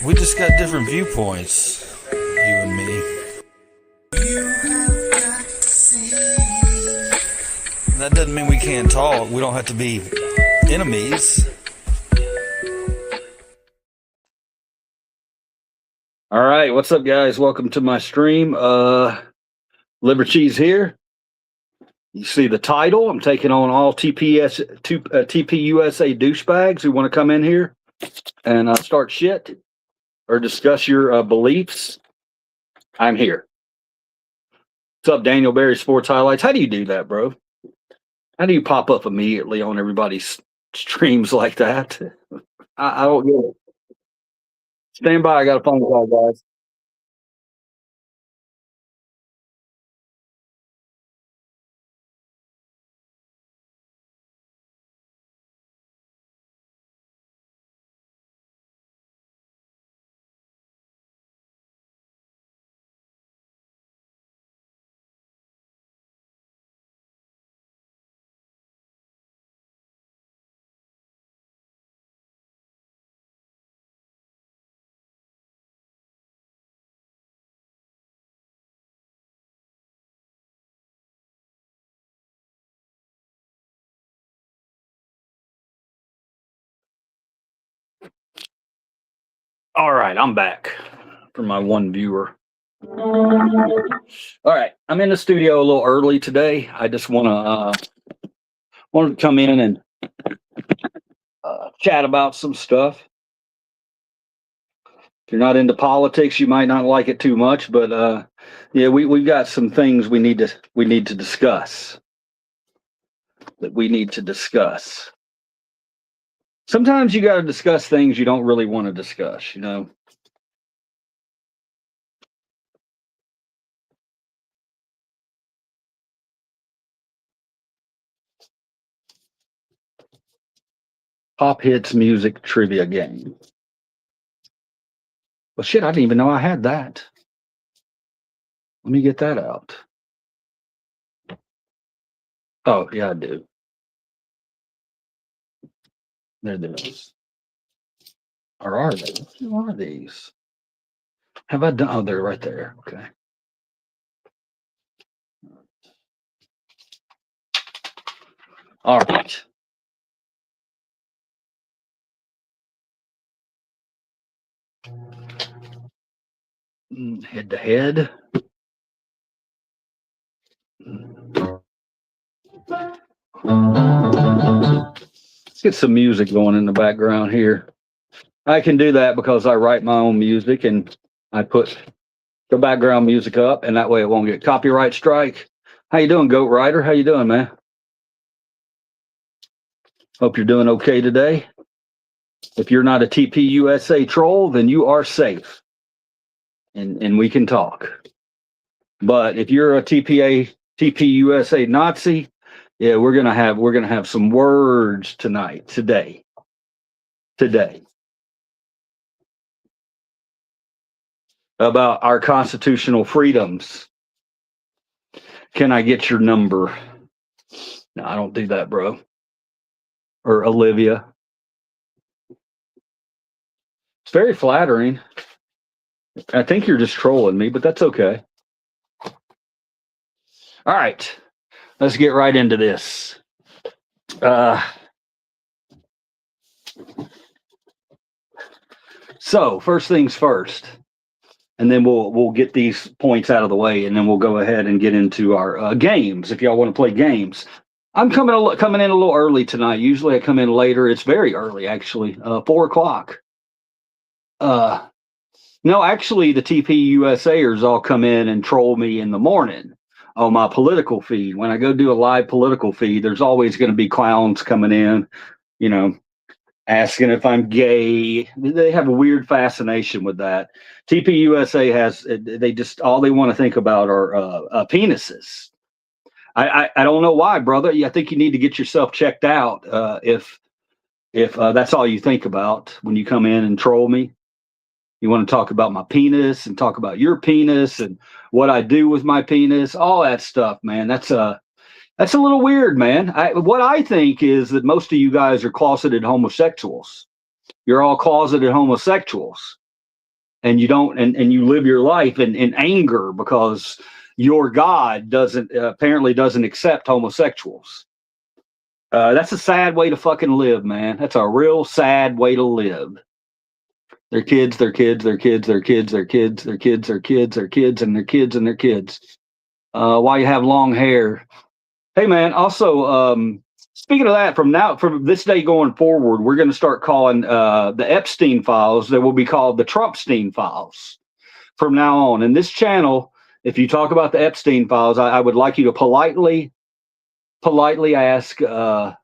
We just got different viewpoints, you and me. That doesn't mean we can't talk. We don't have to be enemies. All right, what's up, guys? Welcome to my stream. Liver Cheese here. You see the title. I'm taking on all TPUSA douchebags who want to come in here and start shit or discuss your beliefs. I'm here. What's up, Daniel Berry Sports Highlights? How do you do that, bro? How do you pop up immediately on everybody's streams like that? I don't get it. Stand by. I got a phone call, guys. All right, I'm back for my one viewer. All right, I'm in the studio a little early today. I just wanted to come in and chat about some stuff. If you're not into politics, you might not like it too much, but yeah, we've got some things we need to discuss. Sometimes you got to discuss things you don't really want to discuss, you know. Pop hits music trivia game. Well, shit, I didn't even know I had that. Let me get that out. Oh, yeah, I do. There it is. Or are they? What are these? Have I done? Oh, they're right there. Okay. All right. Head to head. Let's get some music going in the background here. I can do that because I write my own music and I put the background music up, and that way it won't get copyright strike. How you doing, Goat Rider? How you doing, man? Hope you're doing okay today. If you're not a TPUSA troll, then you are safe, and we can talk. But if you're a TPUSA Nazi, yeah, we're gonna have some words today. About our constitutional freedoms. Can I get your number? No, I don't do that, bro. Or Olivia. It's very flattering. I think you're just trolling me, but that's okay. All right, let's get right into this. So first things first, and then we'll get these points out of the way, and then we'll go ahead and get into our games. If y'all want to play games, I'm coming in a little early tonight. Usually I come in later. It's very early, actually, 4 o'clock. No, actually, the TPUSAers all come in and troll me in the morning on my political feed. When I go do a live political feed, there's always going to be clowns coming in, you know, asking if I'm gay. They have a weird fascination with that. TPUSA they just, all they want to think about are penises. I don't know why, brother. I think you need to get yourself checked out if that's all you think about when you come in and troll me. You want to talk about my penis and talk about your penis and what I do with my penis, all that stuff, man. That's a little weird, man. What I think is that most of you guys are closeted homosexuals. You're all closeted homosexuals. and you don't, and you live your life in anger because your God doesn't apparently doesn't accept homosexuals. That's a sad way to fucking live, man. That's a real sad way to live. Their kids, their kids, their kids, their kids, their kids, their kids, their kids, their kids, and their kids and their kids. Why you have long hair? Hey, man. Also, speaking of that, from this day going forward, we're going to start calling the Epstein files. They will be called the Trumpstein files from now on. In this channel, if you talk about the Epstein files, I would like you to politely ask, I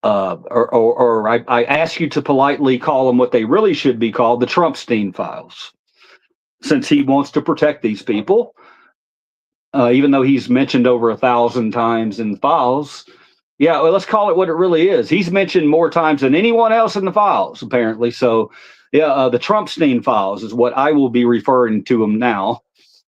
ask you to politely call them what they really should be called, the Trumpstein files, since he wants to protect these people. Even though he's mentioned over 1,000 times in the files. Yeah, well, let's call it what it really is. He's mentioned more times than anyone else in the files, apparently. So, yeah, the Trumpstein files is what I will be referring to them now.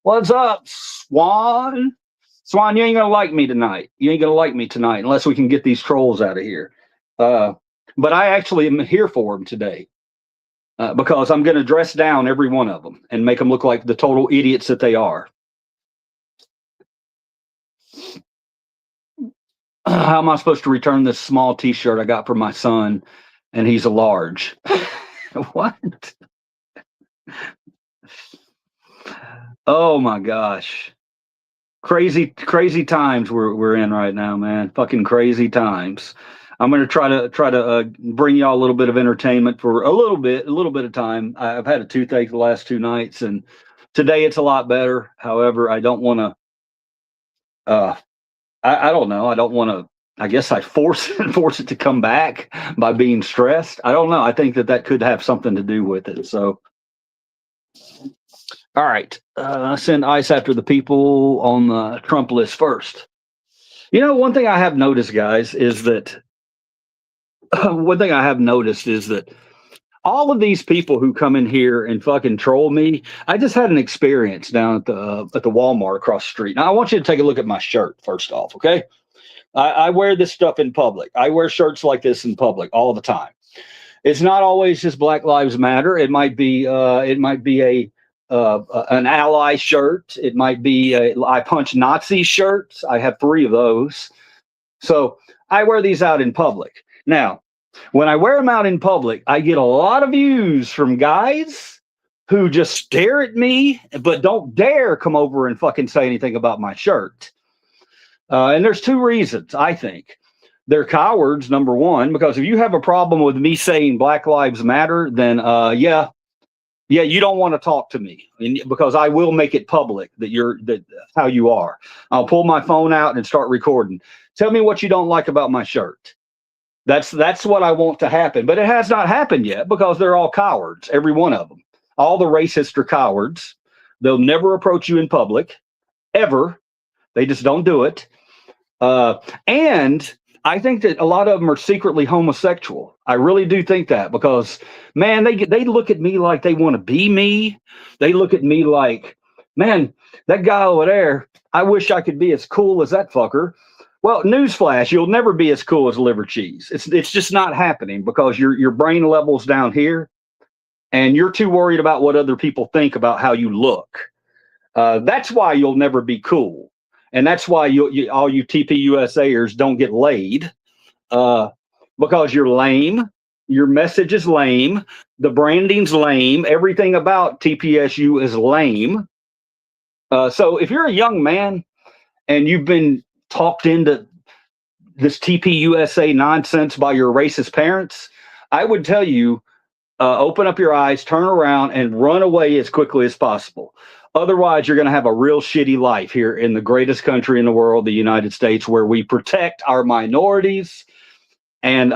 What's up, Swan? Swan, you ain't going to like me tonight. You ain't going to like me tonight unless we can get these trolls out of here. But I actually am here for them today because I'm going to dress down every one of them and make them look like the total idiots that they are. How am I supposed to return this small t-shirt I got from my son and he's a large? What? Oh my gosh. Crazy times we're in right now, man. Fucking crazy times. I'm going to try to bring y'all a little bit of entertainment for a little bit of time. I've had a toothache the last 2 nights and today it's a lot better. However, I don't want to I don't know. I don't want to. I guess I force it to come back by being stressed. I don't know. I think that could have something to do with it. So, all right. Send ICE after the people on the Trump list first. You know, one thing I have noticed, guys, is that all of these people who come in here and fucking troll me, I just had an experience down at the Walmart across the street. Now, I want you to take a look at my shirt first off, okay? I wear this stuff in public. I wear shirts like this in public all the time. It's not always just Black Lives Matter. It might be an ally shirt. It might be I punch Nazi shirts. I have 3 of those. So I wear these out in public. Now, when I wear them out in public, I get a lot of views from guys who just stare at me, but don't dare come over and fucking say anything about my shirt. And there's 2 reasons, I think. They're cowards, number one, because if you have a problem with me saying Black Lives Matter, then yeah, you don't want to talk to me because I will make it public that how you are. I'll pull my phone out and start recording. Tell me what you don't like about my shirt. That's what I want to happen. But it has not happened yet because they're all cowards, every one of them. All the racists are cowards. They'll never approach you in public, ever. They just don't do it. And I think that a lot of them are secretly homosexual. I really do think that because, man, they look at me like they want to be me. They look at me like, man, that guy over there, I wish I could be as cool as that fucker. Well, newsflash, you'll never be as cool as liver cheese. It's just not happening because your brain level's down here and you're too worried about what other people think about how you look. That's why you'll never be cool. And that's why all you TPUSAers don't get laid because you're lame. Your message is lame. The branding's lame. Everything about TPSU is lame. So if you're a young man and you've been talked into this TPUSA nonsense by your racist parents, I would tell you, open up your eyes, turn around, and run away as quickly as possible. Otherwise, you're going to have a real shitty life here in the greatest country in the world, the United States, where we protect our minorities and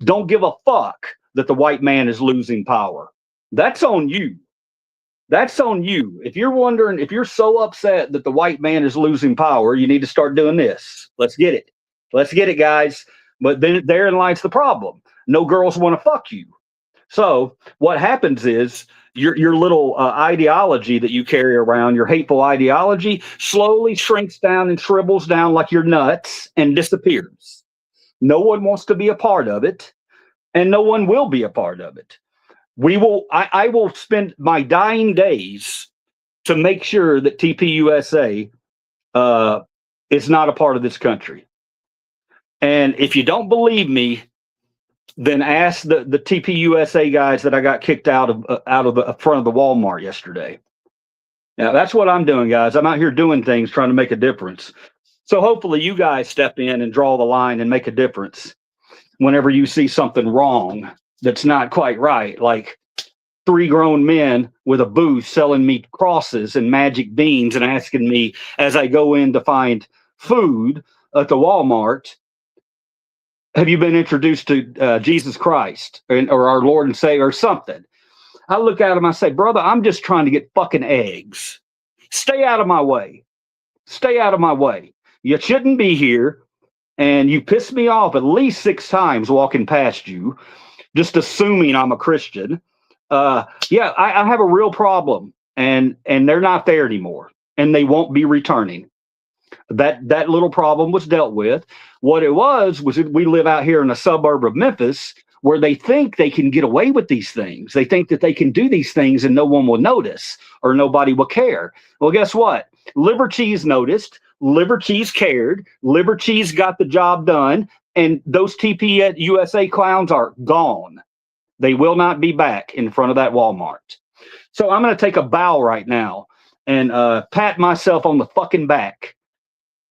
don't give a fuck that the white man is losing power. That's on you. That's on you. If you're wondering, if you're so upset that the white man is losing power, you need to start doing this. Let's get it. Let's get it, guys. But then therein lies the problem. No girls want to fuck you. So what happens is your little ideology that you carry around, your hateful ideology, slowly shrinks down and shrivels down like you're nuts and disappears. No one wants to be a part of it, and no one will be a part of it. I will spend my dying days to make sure that TPUSA is not a part of this country. And if you don't believe me, then ask the TPUSA guys that I got kicked out of the front of the Walmart yesterday. Now that's what I'm doing, guys. I'm out here doing things, trying to make a difference. So hopefully you guys step in and draw the line and make a difference whenever you see something wrong that's not quite right, like 3 grown men with a booth selling me crosses and magic beans and asking me as I go in to find food at the Walmart, have you been introduced to Jesus Christ or our Lord and Savior or something? I look at him, I say, brother, I'm just trying to get fucking eggs. Stay out of my way. Stay out of my way. You shouldn't be here. And you pissed me off at least 6 times walking past you, just assuming I'm a Christian. Yeah, I have a real problem, and they're not there anymore, and they won't be returning. That little problem was dealt with. What it was we live out here in a suburb of Memphis where they think they can get away with these things. They think that they can do these things and no one will notice or nobody will care. Well, guess what? Liver Cheese noticed. Liver Cheese cared. Liver Cheese got the job done, and those TPUSA clowns are gone. They will not be back in front of that Walmart. So I'm going to take a bow right now and pat myself on the fucking back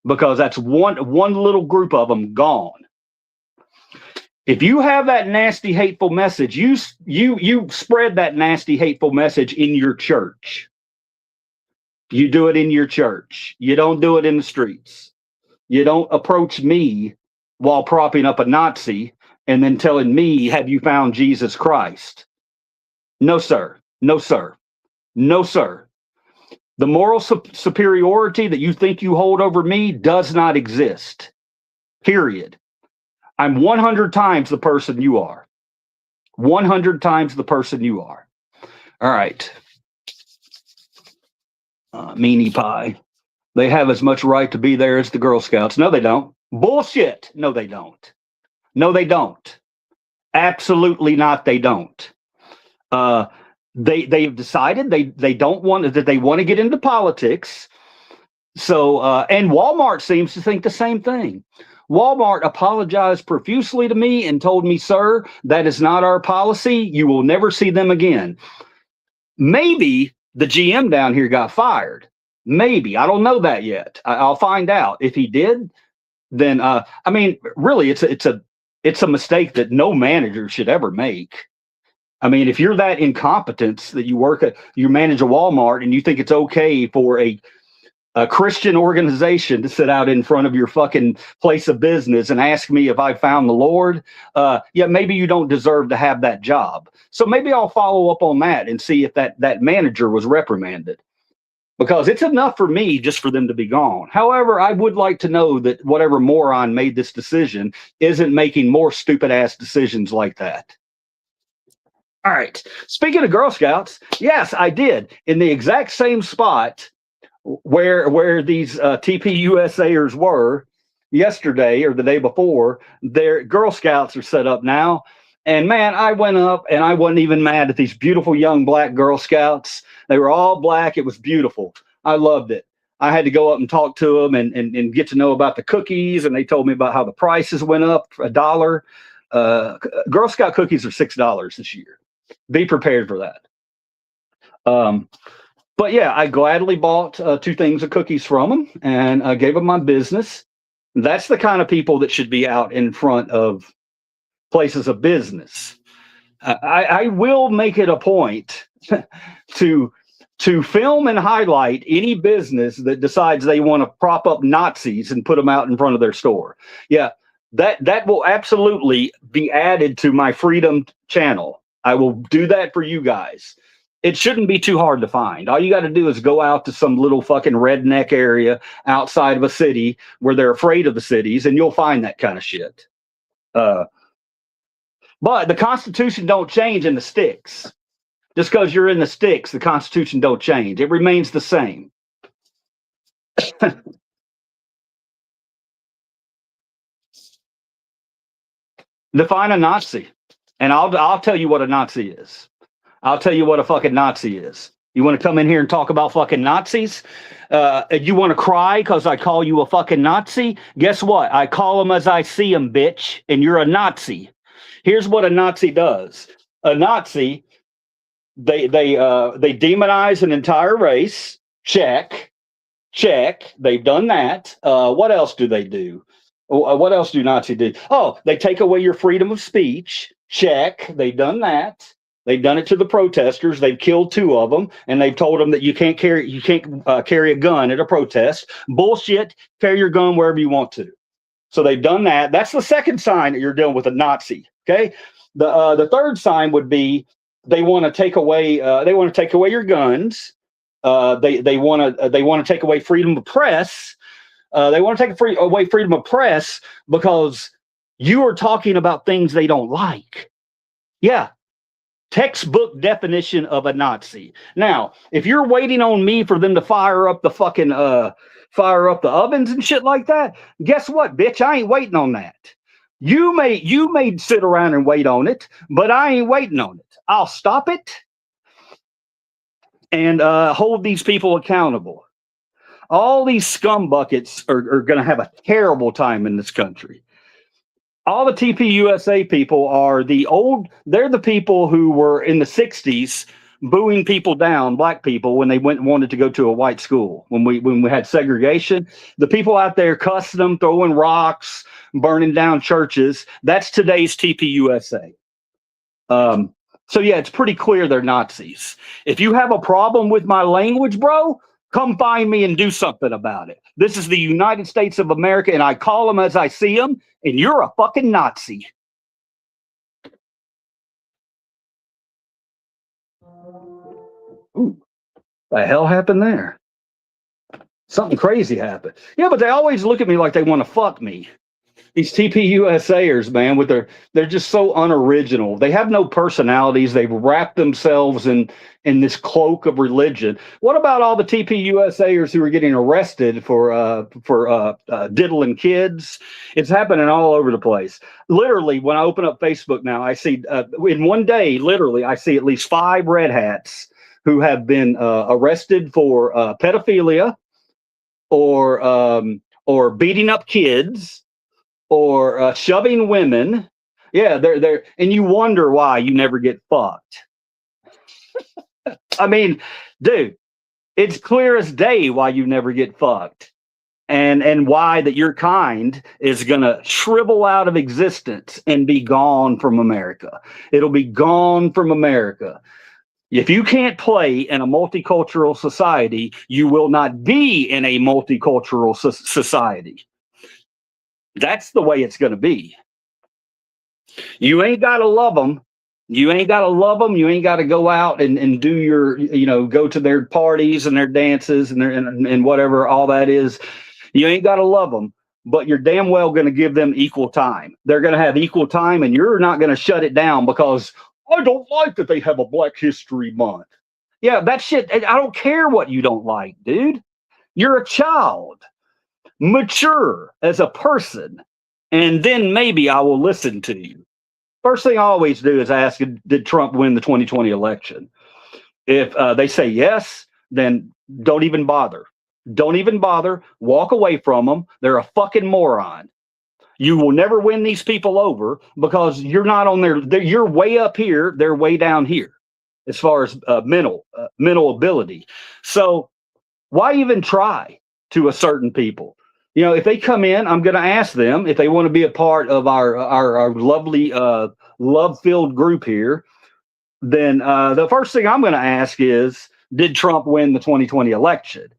because that's one little group of them gone. If you have that nasty, hateful message, you spread that nasty, hateful message in your church. You do it in your church. You don't do it in the streets. You don't approach me while propping up a Nazi and then telling me, have you found Jesus Christ? No, sir. No, sir. No, sir. The moral superiority that you think you hold over me does not exist. Period. I'm 100 times the person you are. 100 times the person you are. All right. Meanie pie. They have as much right to be there as the Girl Scouts. No, they don't. Bullshit. No, they don't. No, they don't. Absolutely not. They don't. They've decided they don't want that they want to get into politics. So and Walmart seems to think the same thing. Walmart apologized profusely to me and told me, sir, that is not our policy. You will never see them again. Maybe the GM down here got fired. Maybe. I don't know that yet. I'll find out. If he did, then I mean, really, it's a mistake that no manager should ever make. I mean, if you're that incompetent that you manage a Walmart and you think it's okay for a Christian organization to sit out in front of your fucking place of business and ask me if I found the Lord, yeah, maybe you don't deserve to have that job. So maybe I'll follow up on that and see if that manager was reprimanded. Because it's enough for me just for them to be gone. However, I would like to know that whatever moron made this decision isn't making more stupid ass decisions like that. All right. Speaking of Girl Scouts, yes, I did. In the exact same spot where these TPUSAers were yesterday or the day before, their Girl Scouts are set up now. And man, I went up and I wasn't even mad at these beautiful young black Girl Scouts. They were all black. It was beautiful. I loved it. I had to go up and talk to them and get to know about the cookies. And they told me about how the prices went up $1. Girl Scout cookies are $6 this year. Be prepared for that. But yeah, I gladly bought 2 things of cookies from them and gave them my business. That's the kind of people that should be out in front of places of business. I will make it a point to film and highlight any business that decides they want to prop up Nazis and put them out in front of their store. Yeah, that will absolutely be added to my Freedom channel. I will do that for you guys. It shouldn't be too hard to find. All you got to do is go out to some little fucking redneck area outside of a city where they're afraid of the cities, and you'll find that kind of shit. But the Constitution don't change in the sticks. Just because you're in the sticks, the Constitution don't change. It remains the same. Define a Nazi, and I'll tell you what a Nazi is. I'll tell you what a fucking Nazi is. You want to come in here and talk about fucking Nazis? You want to cry because I call you a fucking Nazi? Guess what? I call them as I see them, bitch, and you're a Nazi. Here's what a Nazi does. A Nazi, they demonize an entire race. Check. They've done that. What else do they do? What else do Nazis do? Oh, they take away your freedom of speech. Check. They've done that. They've done it to the protesters. They've killed 2 of them, and they've told them that you can't carry a gun at a protest. Bullshit. Carry your gun wherever you want to. So they've done that. That's the second sign that you're dealing with a Nazi. Okay. The third sign would be they want to take away your guns. They want to take away freedom of press. They want to take away freedom of press because you are talking about things they don't like. Yeah. Textbook definition of a Nazi. Now, if you're waiting on me for them to fire up the ovens and shit like that, guess what, bitch? I ain't waiting on that. You may sit around and wait on it, but I ain't waiting on it. I'll stop it and hold these people accountable. All these scum buckets are going to have a terrible time in this country. All the TPUSA people they're the people who were in the 60s booing people down, black people, when they wanted to go to a white school. When we had segregation, the people out there cussing them, throwing rocks, burning down churches. That's today's TPUSA. So yeah, it's pretty clear they're Nazis. If you have a problem with my language, bro, come find me and do something about it. This is the United States of America, and I call them as I see them, and you're a fucking Nazi. Ooh, the hell happened there? Something crazy happened. Yeah, but they always look at me like they want to fuck me. These TPUSAers, man, they're just so unoriginal. They have no personalities. They've wrapped themselves in this cloak of religion. What about all the TPUSAers who are getting arrested for diddling kids? It's happening all over the place. Literally, when I open up Facebook now, I see in one day, literally, I see at least 5 red hats who have been arrested for pedophilia or beating up kids. Or shoving women. Yeah, they're and you wonder why you never get fucked. I mean, dude, it's clear as day why you never get fucked. And why that your kind is gonna shrivel out of existence and be gone from America. It'll be gone from America. If you can't play in a multicultural society, you will not be in a multicultural society. That's the way it's going to be. You ain't got to love them. You ain't got to love them. You ain't got to go out and do your, go to their parties and their dances and whatever all that is. You ain't got to love them, but you're damn well going to give them equal time. They're going to have equal time, and you're not going to shut it down because I don't like that they have a Black History Month. Yeah, that shit. I don't care what you don't like, dude. You're a child. Mature as a person, and then maybe I will listen to you. First thing I always do is ask, did Trump win the 2020 election? If they say yes, then don't even bother. Don't even bother. Walk away from them. They're a fucking moron. You will never win these people over because you're not on you're way up here. They're way down here as far as mental ability. So why even try to a certain people? If they come in, I'm going to ask them if they want to be a part of our lovely, love-filled group here. Then the first thing I'm going to ask is, did Trump win the 2020 election?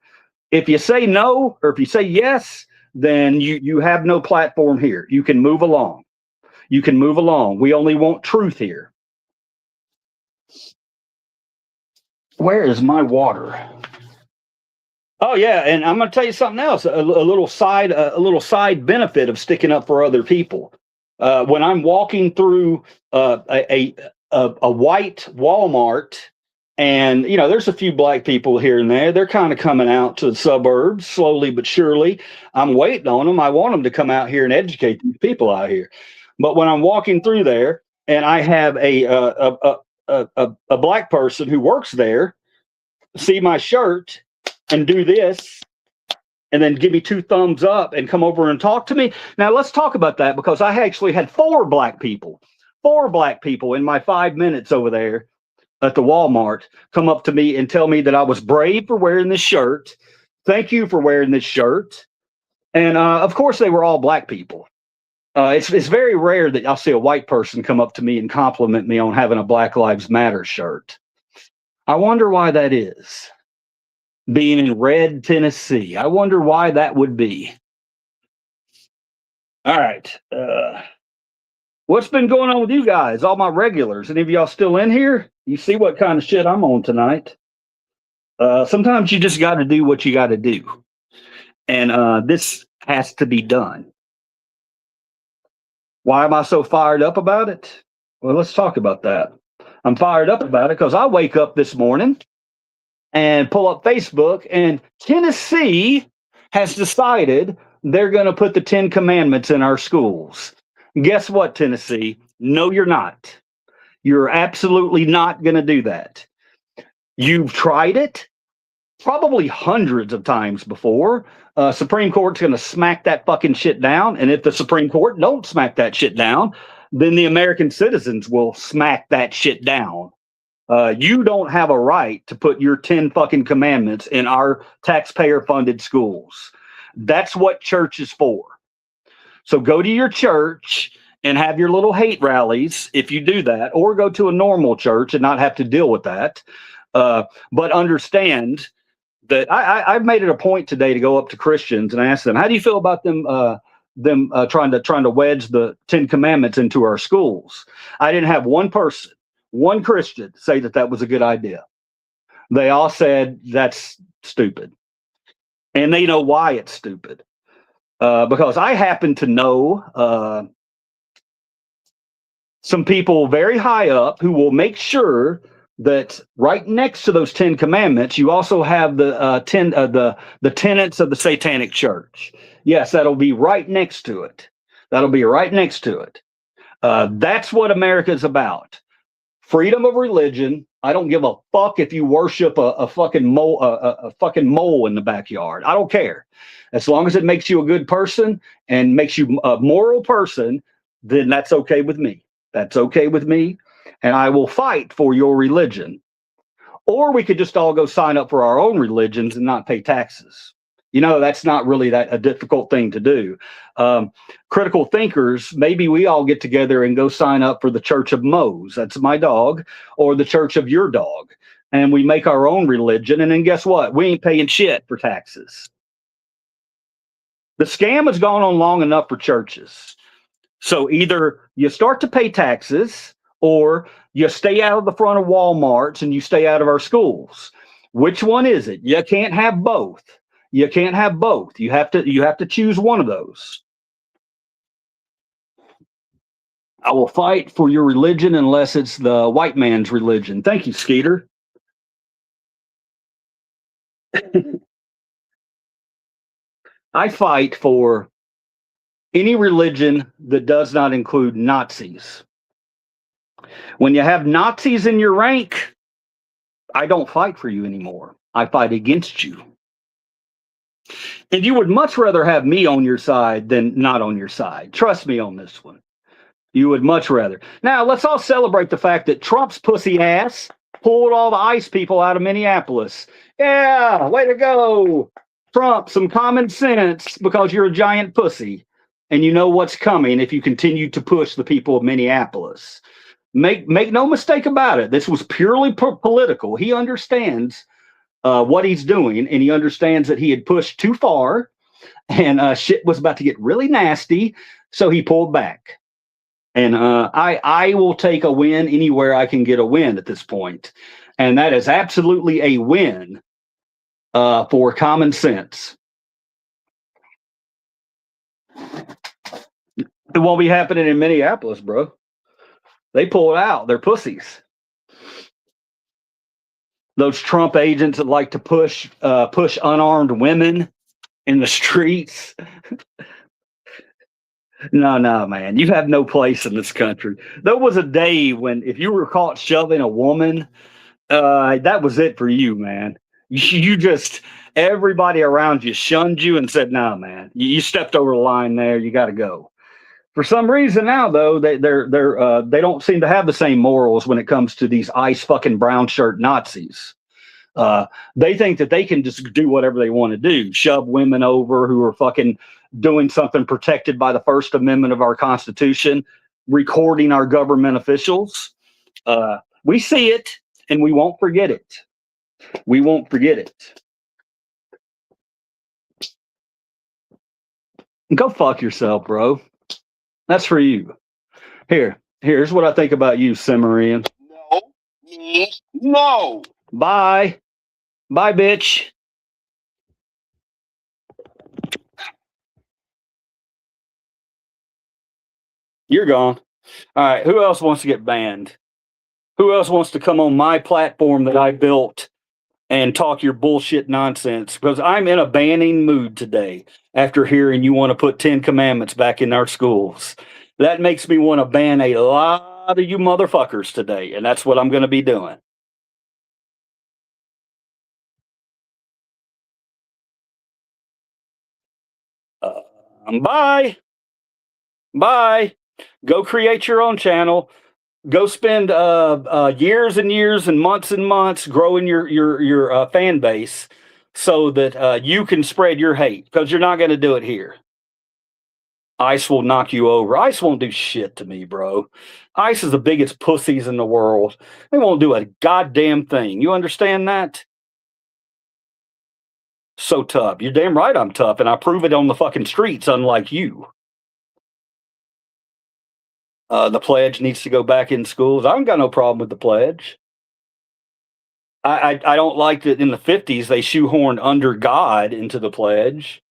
If you say no, or if you say yes, then you have no platform here. You can move along. You can move along. We only want truth here. Where is my water? Oh yeah, and I'm going to tell you something else. A little side benefit of sticking up for other people. When I'm walking through a white Walmart, and there's a few black people here and there. They're kind of coming out to the suburbs slowly but surely. I'm waiting on them. I want them to come out here and educate these people out here. But when I'm walking through there, and I have a black person who works there see my shirt and do this and then give me 2 thumbs up and come over and talk to me. Now let's talk about that, because I actually had 4 black people in my 5 minutes over there at the Walmart come up to me and tell me that I was brave for wearing this shirt. Thank you for wearing this shirt. And of course, they were all black people. It's very rare that I'll see a white person come up to me and compliment me on having a Black Lives Matter shirt. I wonder why that is. Being in Red, Tennessee, I wonder why that would be. All right. What's been going on with you guys? All my regulars. Any of y'all still in here? You see what kind of shit I'm on tonight. Sometimes you just got to do what you got to do. And this has to be done. Why am I so fired up about it? Well, let's talk about that. I'm fired up about it because I wake up this morning and pull up Facebook, and Tennessee has decided they're going to put the 10 Commandments in our schools. Guess what, Tennessee? No, you're not. You're absolutely not going to do that. You've tried it probably hundreds of times before. Supreme Court's going to smack that fucking shit down. And if the Supreme Court don't smack that shit down, then the American citizens will smack that shit down. You don't have a right to put your 10 fucking commandments in our taxpayer-funded schools. That's what church is for. So go to your church and have your little hate rallies if you do that, or go to a normal church and not have to deal with that. But understand that I've made it a point today to go up to Christians and ask them, how do you feel about them trying to wedge the 10 Commandments into our schools? I didn't have one person, one Christian, say that was a good idea. They all said that's stupid. And they know why it's stupid. Because I happen to know some people very high up who will make sure that right next to those 10 Commandments, you also have the tenets of the Satanic Church. Yes, that'll be right next to it. That'll be right next to it. That's what America's about. Freedom of religion. I don't give a fuck if you worship a fucking mole in the backyard. I don't care. As long as it makes you a good person and makes you a moral person, then that's okay with me. That's okay with me. And I will fight for your religion. Or we could just all go sign up for our own religions and not pay taxes. You know, that's not really that a difficult thing to do. Critical thinkers, maybe we all get together and go sign up for the Church of Mose, that's my dog, or the Church of your dog. And we make our own religion. And then guess what? We ain't paying shit for taxes. The scam has gone on long enough for churches. So either you start to pay taxes, or you stay out of the front of Walmarts and you stay out of our schools. Which one is it? You can't have both. You can't have both. You have to choose one of those. I will fight for your religion unless it's the white man's religion. Thank you, Skeeter. I fight for any religion that does not include Nazis. When you have Nazis in your rank, I don't fight for you anymore. I fight against you. And you would much rather have me on your side than not on your side. Trust me on this one. You would much rather. Now, let's all celebrate the fact that Trump's pussy ass pulled all the ICE people out of Minneapolis. Yeah, way to go. Trump, some common sense, because you're a giant pussy. And you know what's coming if you continue to push the people of Minneapolis. Make no mistake about it. This was purely political. He understands what he's doing, and he understands that he had pushed too far, and shit was about to get really nasty, so he pulled back. And I will take a win anywhere I can get a win at this point, and that is absolutely a win for common sense. It won't be happening in Minneapolis, bro. They pulled out. They're pussies. Those Trump agents that like to push unarmed women in the streets. No, man. You have no place in this country. There was a day when if you were caught shoving a woman, that was it for you, man. You just everybody around you shunned you and said, "No, man, you stepped over the line there. You got to go." For some reason now, though, they don't seem to have the same morals when it comes to these ice fucking brown shirt Nazis. They think that they can just do whatever they want to do, shove women over who are fucking doing something protected by the First Amendment of our Constitution, recording our government officials. We see it and we won't forget it. We won't forget it. Go fuck yourself, bro. That's for you. Here's what I think about you, Cimmerian. No means no. Bye. Bye, bitch. You're gone. All right. Who else wants to get banned? Who else wants to come on my platform that I built and talk your bullshit nonsense? Because I'm in a banning mood today after hearing you want to put 10 commandments back in our schools. That makes me want to ban a lot of you motherfuckers today, and that's what I'm going to be doing. Bye. Bye. Go create your own channel. Go spend years and years and months growing your fan base so that you can spread your hate, because you're not going to do it here. ICE will knock you over. ICE won't do shit to me, bro. ICE is the biggest pussies in the world. They won't do a goddamn thing. You understand that? So tough. You're damn right I'm tough, and I prove it on the fucking streets, unlike you. The pledge needs to go back in schools. I haven't got no problem with the pledge. I don't like that in the 50s they shoehorned under God into the pledge.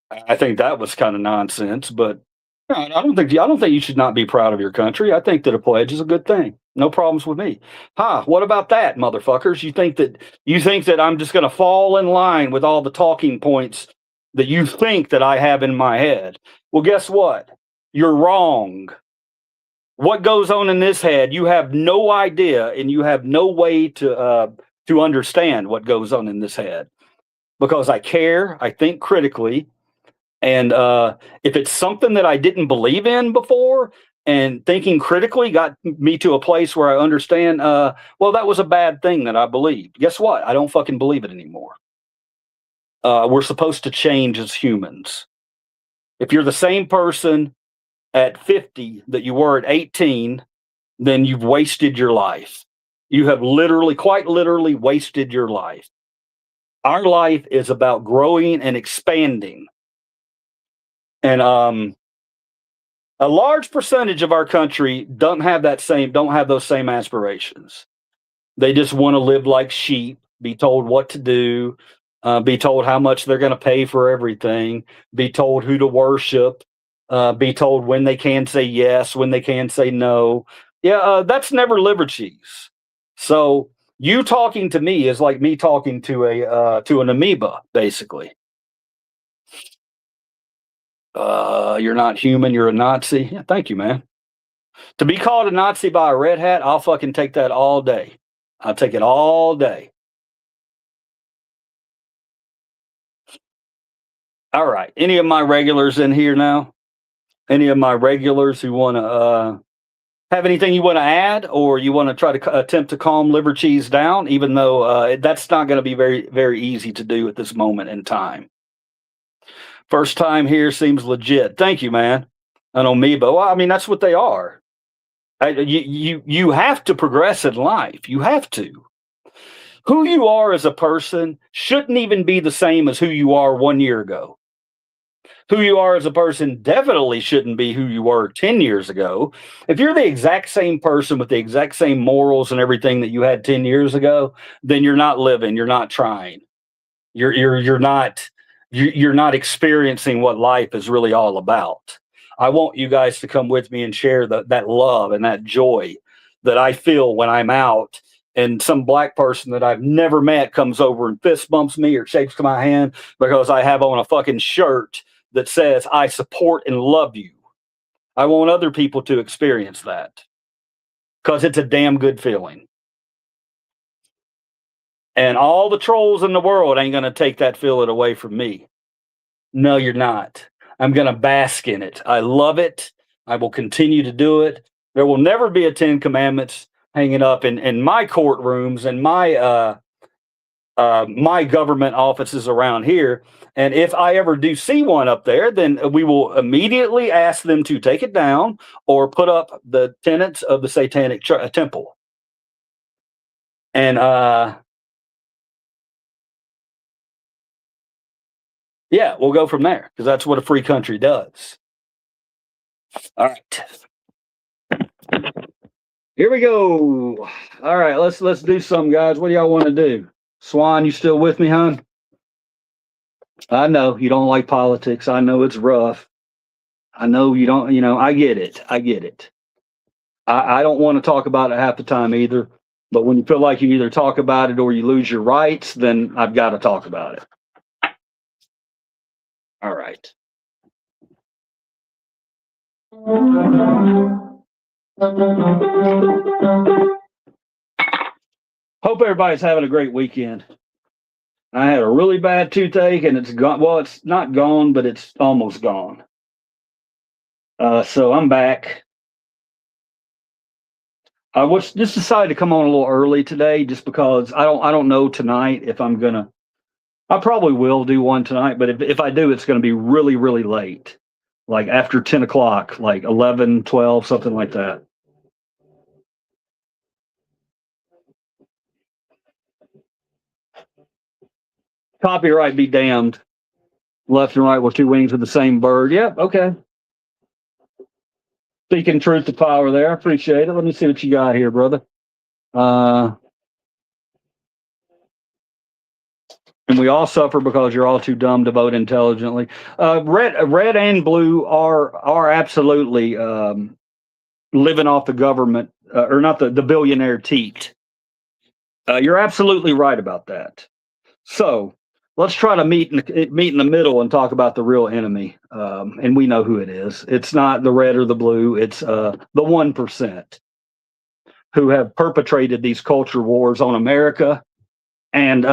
I think that was kind of nonsense, but I don't think you should not be proud of your country. I think that a pledge is a good thing. No problems with me. What about that, motherfuckers? You think that I'm just going to fall in line with all the talking points that you think that I have in my head? Well, guess what? You're wrong. What goes on in this head, you have no idea, and you have no way to understand what goes on in this head. Because I care, I think critically, and if it's something that I didn't believe in before, and thinking critically got me to a place where I understand, well, that was a bad thing that I believed. Guess what? I don't fucking believe it anymore. We're supposed to change as humans. If you're the same person at 50 that you were at 18, then you've wasted your life. You have quite literally wasted your life. Our life is about growing and expanding. And a large percentage of our country don't have those same aspirations. They just want to live like sheep, be told what to do, be told how much they're going to pay for everything, be told who to worship, be told when they can say yes, when they can say no. Yeah, that's never liver cheese. So you talking to me is like me talking to an amoeba, basically. You're not human. You're a Nazi. Yeah, thank you, man. To be called a Nazi by a red hat, I'll fucking take that all day. I'll take it all day. All right. Any of my regulars in here now? Any of my regulars who want to have anything you want to add, or you want to try to attempt to calm liver cheese down, even though that's not going to be very, very easy to do at this moment in time. First time here seems legit. Thank you, man. An amoeba. Well, I mean, that's what they are. You have to progress in life. You have to. Who you are as a person shouldn't even be the same as who you are 1 year ago. Who you are as a person definitely shouldn't be who you were 10 years ago. If you're the exact same person with the exact same morals and everything that you had 10 years ago, then you're not living. You're not trying. You're not experiencing what life is really all about. I want you guys to come with me and share that love and that joy that I feel when I'm out and some black person that I've never met comes over and fist bumps me or shakes my hand because I have on a fucking shirt that says, I support and love you. I want other people to experience that because it's a damn good feeling. And all the trolls in the world ain't going to take that feeling away from me. No, you're not. I'm going to bask in it. I love it. I will continue to do it. There will never be a 10 Commandments hanging up in my courtrooms and my my government offices around here. And if I ever do see one up there, then we will immediately ask them to take it down or put up the tenets of the Satanic temple. And yeah, we'll go from there because that's what a free country does. All right. Here we go. All right, let's do something, guys. What do y'all want to do? Swan, you still with me, hon? I know you don't like politics. I know it's rough. I know you don't, I get it. I get it. I don't want to talk about it half the time either. But when you feel like you either talk about it or you lose your rights, then I've got to talk about it. All right. Hope everybody's having a great weekend. I had a really bad toothache and it's gone. Well, it's not gone, but it's almost gone. So I'm back. I was just decided to come on a little early today just because I don't know tonight if I'm gonna. I probably will do one tonight, but if I do, it's going to be really, really late. Like after 10 o'clock, like 11, 12, something like that. Copyright be damned. Left and right were two wings of the same bird. Yep, okay. Speaking truth to power there. I appreciate it. Let me see what you got here, brother. And we all suffer because you're all too dumb to vote intelligently. Red and blue are absolutely living off the government, or not the billionaire teat. You're absolutely right about that. So let's try to meet in the middle and talk about the real enemy. And we know who it is. It's not the red or the blue. It's the 1% who have perpetrated these culture wars on America. And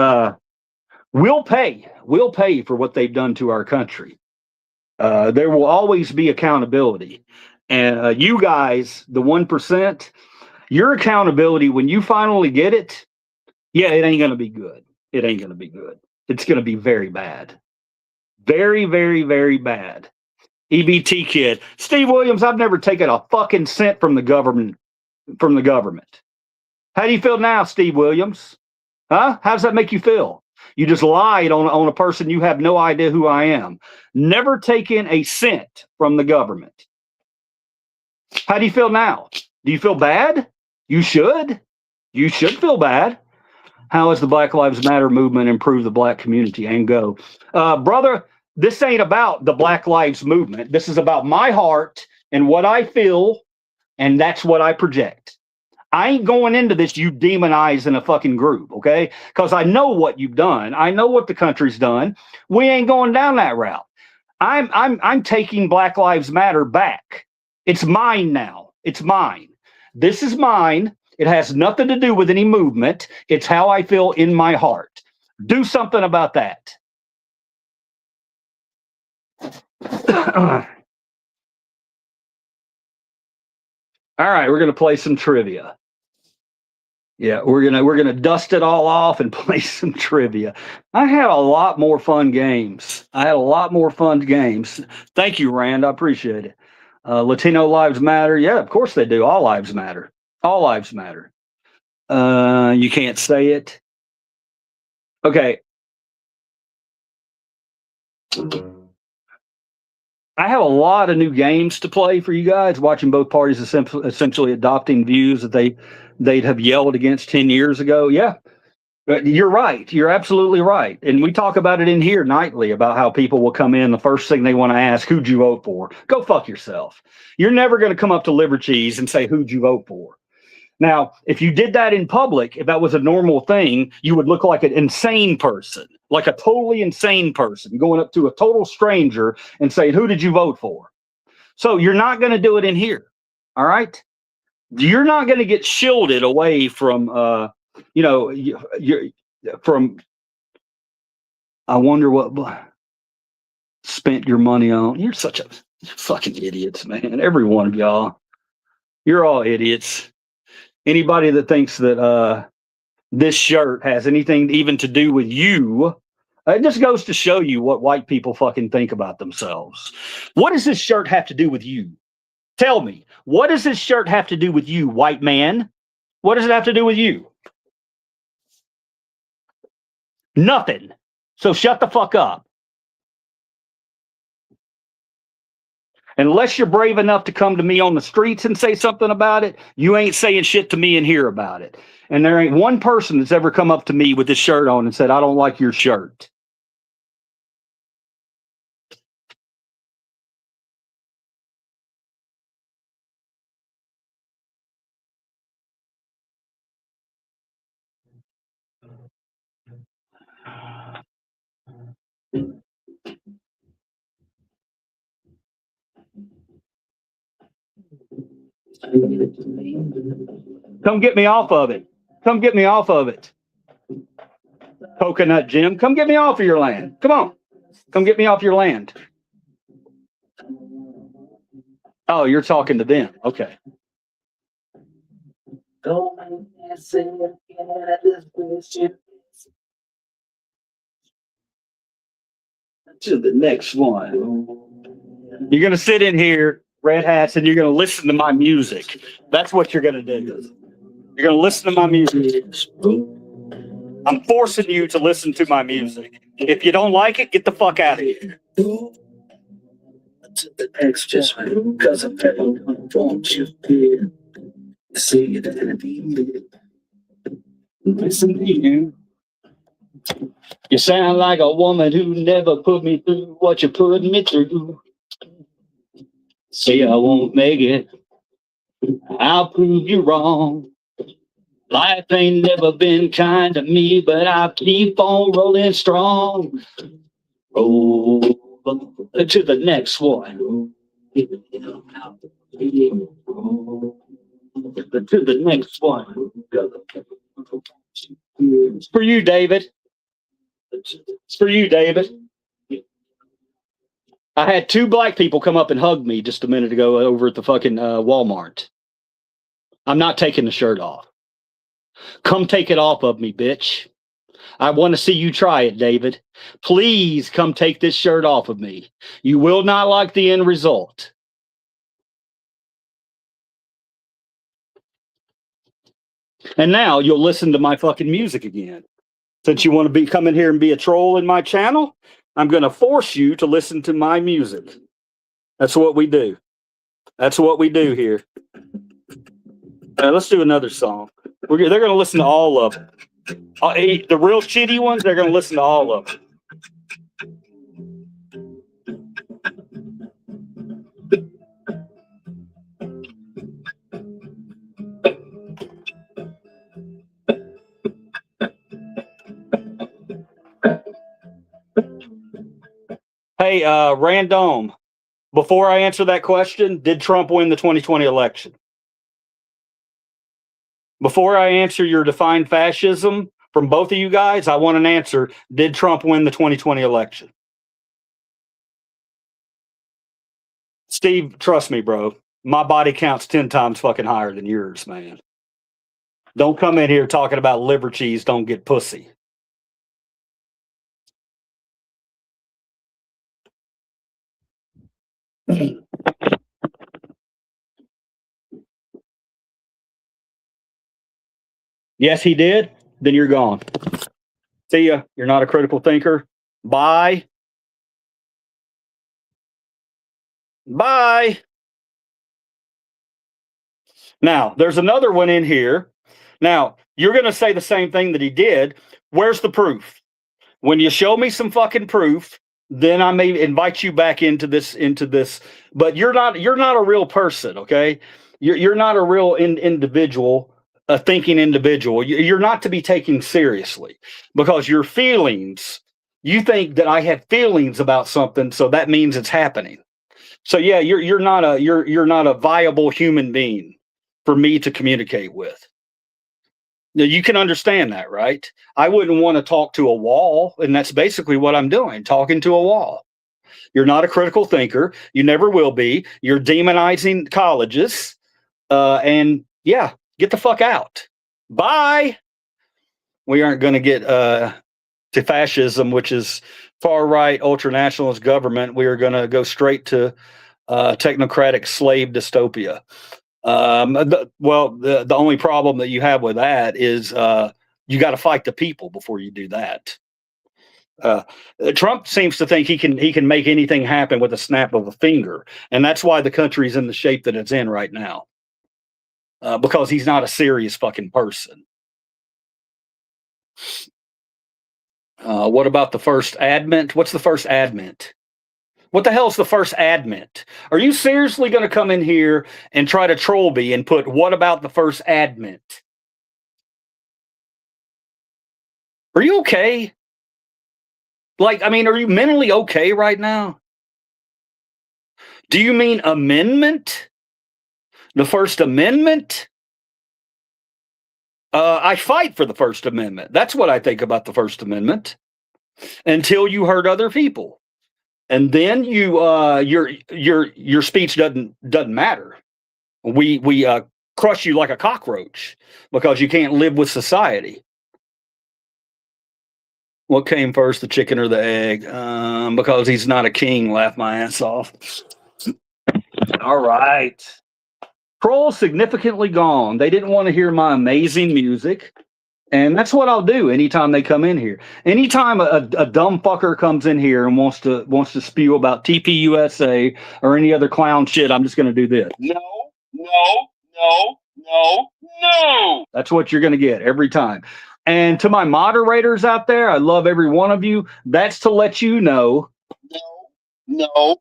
we'll pay for what they've done to our country. There will always be accountability. And you guys, the 1%, your accountability, when you finally get it, yeah, it ain't going to be good. It ain't going to be good. It's going to be very bad. Very, very, very bad. EBT kid. Steve Williams, I've never taken a fucking cent from the government. How do you feel now, Steve Williams? Huh? How does that make you feel? You just lied on a person you have no idea who I am. Never taken a cent from the government. How do you feel now? Do you feel bad? You should. You should feel bad. How has the Black Lives Matter movement improved the black community? And go. Brother, this ain't about the Black Lives movement. This is about my heart and what I feel, and that's what I project. I ain't going into this you demonizing a fucking group, okay? Because I know what you've done. I know what the country's done. We ain't going down that route. I'm taking Black Lives Matter back. It's mine now. It's mine. This is mine. It has nothing to do with any movement. It's how I feel in my heart. Do something about that. All right, we're gonna play some trivia. Yeah, we're gonna dust it all off and play some trivia. I had a lot more fun games. Thank you, Rand. I appreciate it. Latino lives matter. Yeah, of course they do. All lives matter. All lives matter. You can't say it. Okay. I have a lot of new games to play for you guys, watching both parties essentially adopting views that they'd have yelled against 10 years ago. Yeah, you're right. You're absolutely right. And we talk about it in here nightly about how people will come in. The first thing they want to ask, who'd you vote for? Go fuck yourself. You're never going to come up to Liver Cheese and say, who'd you vote for? Now, if you did that in public, if that was a normal thing, you would look like an insane person. like a totally insane person going up to a total stranger and saying, "Who did you vote for?" So you're not going to do it in here. All right. You're not going to get shielded away from, you're from, I wonder what spent your money on. You're such a fucking idiots, man. Every one of y'all. You're all idiots. Anybody that thinks that this shirt has anything even to do with you, it just goes to show you what white people fucking think about themselves. What does this shirt have to do with you? Tell me, what does this shirt have to do with you, white man? What does it have to do with you? Nothing. So shut the fuck up. Unless you're brave enough to come to me on the streets and say something about it, you ain't saying shit to me in here about it. And there ain't one person that's ever come up to me with this shirt on and said, "I don't like your shirt." Come get me off of it. Come get me off of it. Coconut Jim, come get me off of your land. Come on. Come get me off your land. Oh, you're talking to them. Okay. To the next one. You're going to sit in here, red hats, and you're going to listen to my music. That's what you're going to do. You're going to listen to my music. I'm forcing you to listen to my music. If you don't like it, get the fuck out of here. To the next just because I'm very want you here. See it. Listen to you. You sound like a woman who never put me through what you put me through. Say I won't make it. I'll prove you wrong. Life ain't never been kind to me, but I keep on rolling strong. Roll to the next one. To the next one. It's for you, David. It's for you, David. I had 2 black people come up and hug me just a minute ago over at the fucking Walmart. I'm not taking the shirt off. Come take it off of me, bitch. I want to see you try it, David. Please come take this shirt off of me. You will not like the end result. And now you'll listen to my fucking music again. Since you want to come in here and be a troll in my channel, I'm going to force you to listen to my music. That's what we do. That's what we do here. Let's do another song. They're going to listen to all of them. The real shitty ones, they're going to listen to all of them. Hey, Random, before I answer that question, did Trump win the 2020 election? Before I answer your defined fascism from both of you guys, I want an answer. Did Trump win the 2020 election? Steve, trust me, bro. My body counts 10 times fucking higher than yours, man. Don't come in here talking about liver cheese, don't get pussy. Yes, he did. Then you're gone. See ya. You're not a critical thinker. Bye. Bye. Now, there's another one in here. Now, you're going to say the same thing that he did. Where's the proof? When you show me some fucking proof, then I may invite you back into this. But you're not a real person, okay? You're not a real individual, a thinking individual. You're not to be taken seriously because your feelings You think that I have feelings about something, so that means it's happening. So yeah, you're not a viable human being for me to communicate with. Now, you can understand that, right? I wouldn't want to talk to a wall, and that's basically what I'm doing, talking to a wall. You're not a critical thinker. You never will be. You're demonizing colleges. And yeah, get the fuck out. Bye. We aren't going to get to fascism, which is far right ultranationalist government. We are going to go straight to technocratic slave dystopia. The only problem that you have with that is you got to fight the people before you do that. Trump seems to think he can make anything happen with a snap of a finger, and that's why the country's in the shape that it's in right now. Because he's not a serious fucking person. What about the first admit? What's the first admit? What the hell's the first admit? Are you seriously going to come in here and try to troll me and put what about the first admit? Are you okay? Like, I mean, are you mentally okay right now? Do you mean amendment? The First Amendment? I fight for the First Amendment. That's what I think about the First Amendment. Until you hurt other people. And then your speech doesn't matter. We crush you like a cockroach because you can't live with society. What came first, the chicken or the egg? Because he's not a king. Laugh my ass off. All right. Trolls significantly gone. They didn't want to hear my amazing music. And that's what I'll do anytime they come in here. Anytime a dumb fucker comes in here and wants to spew about TPUSA or any other clown shit, I'm just going to do this. No, no, no, no, no. That's what you're going to get every time. And to my moderators out there, I love every one of you. That's to let you know. No.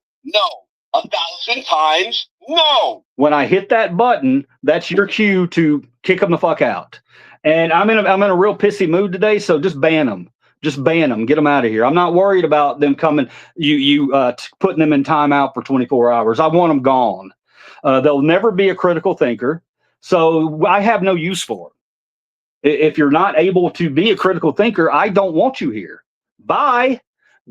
1,000 times no. When I hit that button, that's your cue to kick them the fuck out. And I'm in a real pissy mood today, so just ban them. Just ban them. Get them out of here. I'm not worried about them coming. Putting them in timeout for 24 hours. I want them gone. They'll never be a critical thinker, so I have no use for them. If you're not able to be a critical thinker, I don't want you here. Bye.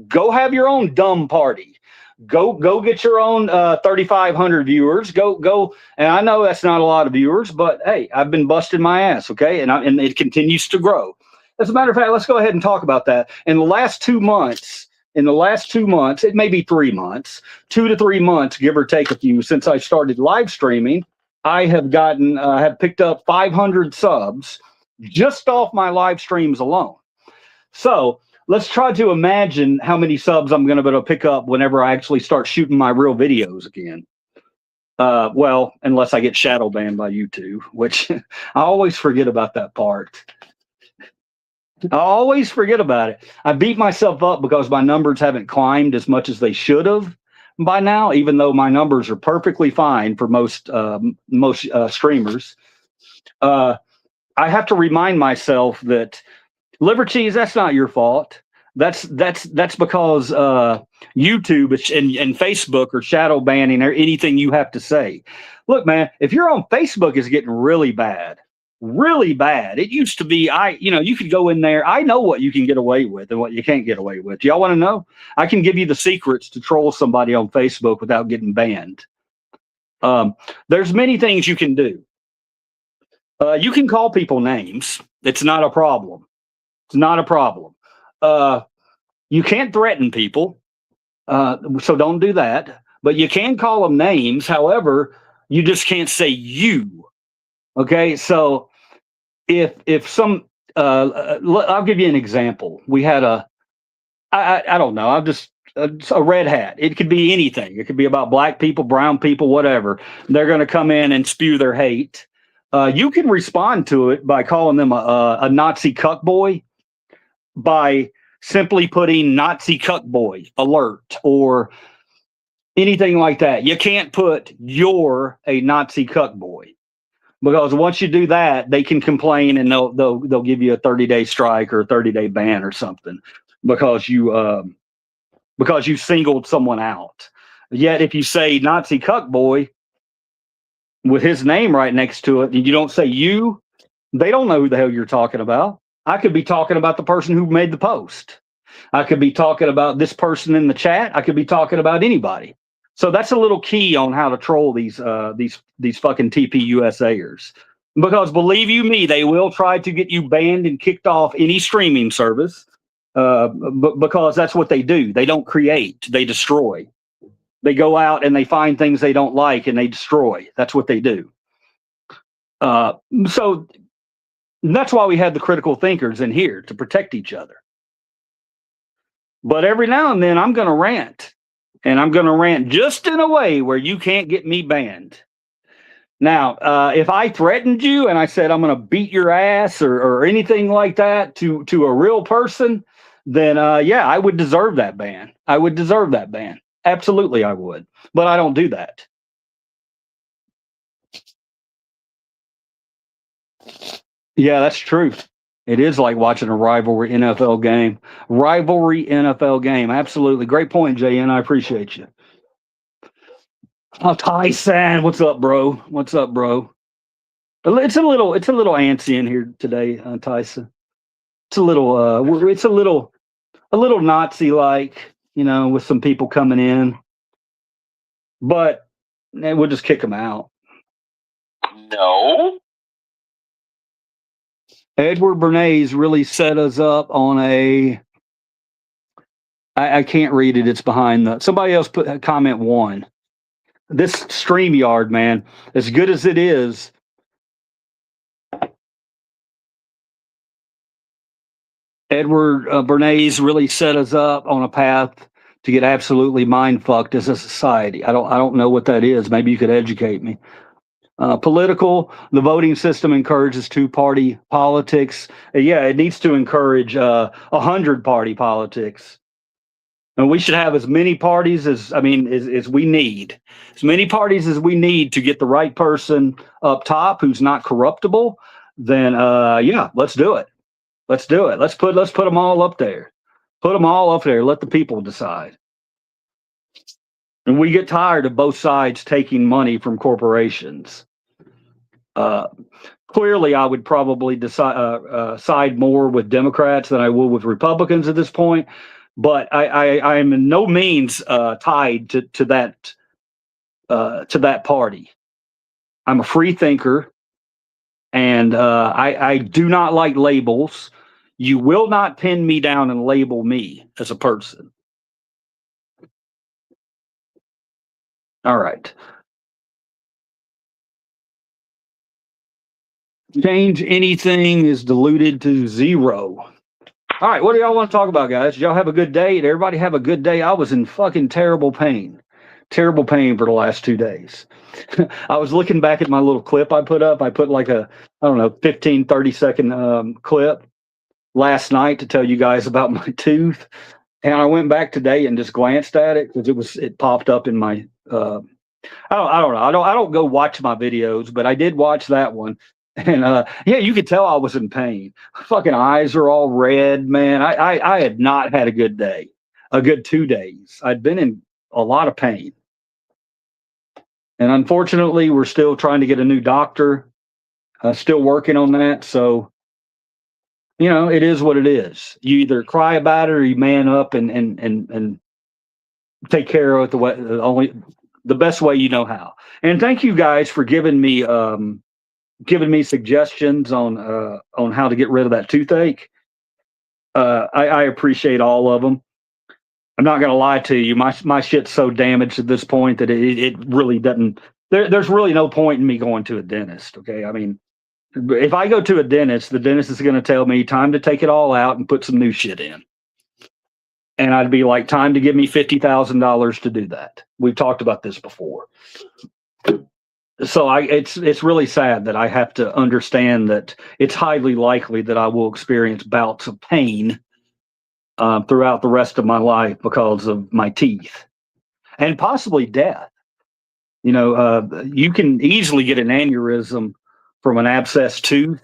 Go have your own dumb party. Go get your own 3,500 viewers. Go. And I know that's not a lot of viewers, but hey, I've been busting my ass, okay? And it continues to grow. As a matter of fact, let's go ahead and talk about that. In the last 2 months, it may be 3 months, 2 to 3 months, give or take a few, since I started live streaming, I have picked up 500 subs just off my live streams alone. So let's try to imagine how many subs I'm going to be able to pick up whenever I actually start shooting my real videos again. Well, unless I get shadow banned by YouTube, which I always forget about that part. I always forget about it. I beat myself up because my numbers haven't climbed as much as they should have by now, even though my numbers are perfectly fine for most streamers. I have to remind myself that Liberties, that's not your fault. That's because YouTube and Facebook are shadow banning anything you have to say. Look, man, if you're on Facebook, it's getting really bad. Really bad. It used to be, you could go in there. I know what you can get away with and what you can't get away with. Y'all want to know? I can give you the secrets to troll somebody on Facebook without getting banned. There's many things you can do. You can call people names. It's not a problem. It's not a problem. You can't threaten people, so don't do that. But you can call them names. However, you just can't say you. Okay, so if some, I'll give you an example. We had I don't know. I'm just a red hat. It could be anything. It could be about black people, brown people, whatever. They're going to come in and spew their hate. You can respond to it by calling them a Nazi cuck boy, by simply putting Nazi cuck boy alert or anything like that. You can't put you're a Nazi cuck boy, because once you do that, they can complain and they'll give you a 30-day strike or a 30-day ban or something. because you singled someone out. Yet if you say Nazi cuck boy with his name right next to it, and you don't say you, they don't know who the hell you're talking about. I could be talking about the person who made the post. I could be talking about this person in the chat. I could be talking about anybody. So that's a little key on how to troll these fucking TPUSAers. Because believe you me, they will try to get you banned and kicked off any streaming service. Because that's what they do. They don't create, they destroy. They go out and they find things they don't like and they destroy. That's what they do. So that's why we have the critical thinkers in here, to protect each other. But every now and then I'm going to rant, and I'm going to rant just in a way where you can't get me banned. Now, if I threatened you and I said I'm going to beat your ass or anything like that to a real person, then yeah, I would deserve that ban. I would deserve that ban. Absolutely, I would. But I don't do that. Yeah, that's true. It is like watching a rivalry NFL game. Rivalry NFL game. Absolutely. Great point, JN. I appreciate you. Oh, Tyson, what's up, bro? What's up, bro? It's a little antsy in here today, Tyson. It's a little Nazi like, with some people coming in. But we'll just kick them out. No. Edward Bernays really set us up on a. I can't read it. It's behind the. Somebody else put comment 1. This StreamYard, man, as good as it is, Edward Bernays really set us up on a path to get absolutely mind fucked as a society. I don't know what that is. Maybe you could educate me. Political, the voting system encourages 2-party politics. Yeah, it needs to encourage 100-party politics. And we should have as many parties as we need. As many parties as we need to get the right person up top who's not corruptible. Then yeah, let's do it. Let's do it. Let's put them all up there. Put them all up there. Let the people decide. And we get tired of both sides taking money from corporations. Clearly, I would probably side more with Democrats than I would with Republicans at this point. But I am in no means tied to that party. I'm a free thinker, and I do not like labels. You will not pin me down and label me as a person. All right. Change anything is diluted to 0. All right, what do y'all want to talk about, guys? Did y'all have a good day? Did everybody have a good day? I was in fucking terrible pain for the last 2 days. I was looking back at my little clip I put up. I put like a, 15, 30-second clip last night to tell you guys about my tooth. And I went back today and just glanced at it because it popped up in my, I don't know. I don't go watch my videos, but I did watch that one. And yeah, you could tell I was in pain. Fucking eyes are all red, man. I had not had a good day, a good 2 days. I'd been in a lot of pain. And unfortunately, we're still trying to get a new doctor, still working on that. So, it is what it is. You either cry about it or you man up and take care of it the best way you know how. And thank you guys for giving me suggestions on how to get rid of that toothache. I appreciate all of them. I'm not gonna lie to you. My shit's so damaged at this point that it really doesn't. There's really no point in me going to a dentist. Okay, I mean, if I go to a dentist, the dentist is going to tell me time to take it all out and put some new shit in. And I'd be like, time to give me $50,000 to do that. We've talked about this before. So it's really sad that I have to understand that it's highly likely that I will experience bouts of pain throughout the rest of my life because of my teeth and possibly death. You can easily get an aneurysm from an abscessed tooth,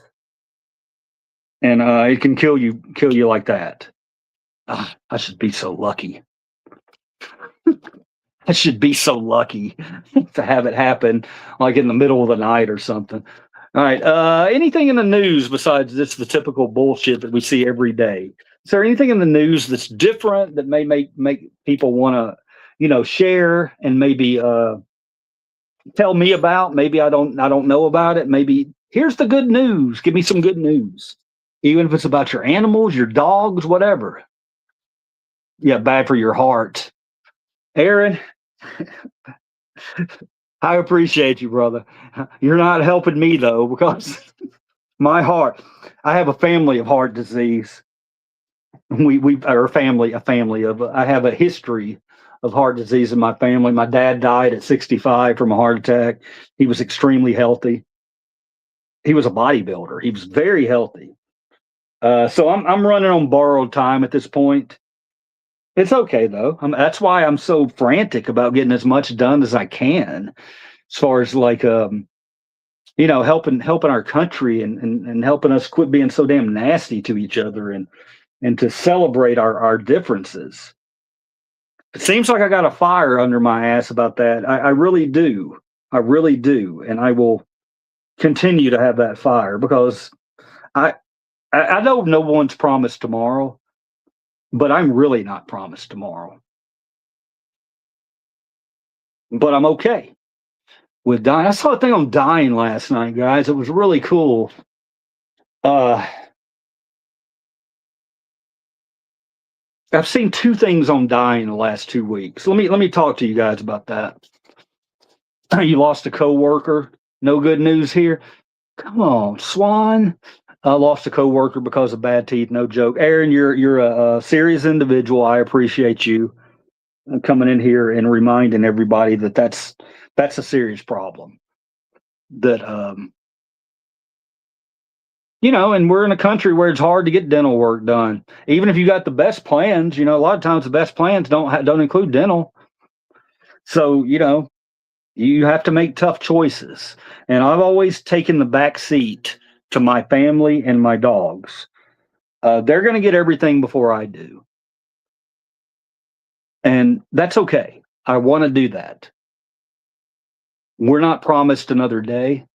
and it can kill you like that. I should be so lucky. I should be so lucky to have it happen like in the middle of the night or something. All right. Anything in the news besides this, the typical bullshit that we see every day? Is there anything in the news that's different that may make people want to, share and maybe tell me about? Maybe I don't know about it. Maybe here's the good news. Give me some good news, even if it's about your animals, your dogs, whatever. Yeah, bad for your heart, Aaron. I appreciate you, brother. You're not helping me though, because my heart. I have a family of heart disease. We are a family of. I have a history of heart disease in my family. My dad died at 65 from a heart attack. He was extremely healthy. He was a bodybuilder. He was very healthy. So I'm running on borrowed time at this point. It's okay though. That's why I'm so frantic about getting as much done as I can, as far as like helping our country and helping us quit being so damn nasty to each other and to celebrate our differences. It seems like I got a fire under my ass about that. I really do. I really do, and I will continue to have that fire because I I know no one's promised tomorrow, but I'm really not promised tomorrow. But I'm okay with dying. I saw a thing on dying last night, guys. It was really cool. Uh, I've seen two things on dying in the last 2 weeks. Let me talk to you guys about that. You lost a coworker. No good news here. Come on, Swan. I lost a coworker because of bad teeth. No joke. Aaron, you're a serious individual. I appreciate you coming in here and reminding everybody that that's a serious problem. That and we're in a country where it's hard to get dental work done. Even if you got the best plans, a lot of times the best plans don't include dental. So you have to make tough choices. And I've always taken the back seat to my family and my dogs. They're going to get everything before I do. And that's okay. I want to do that. We're not promised another day.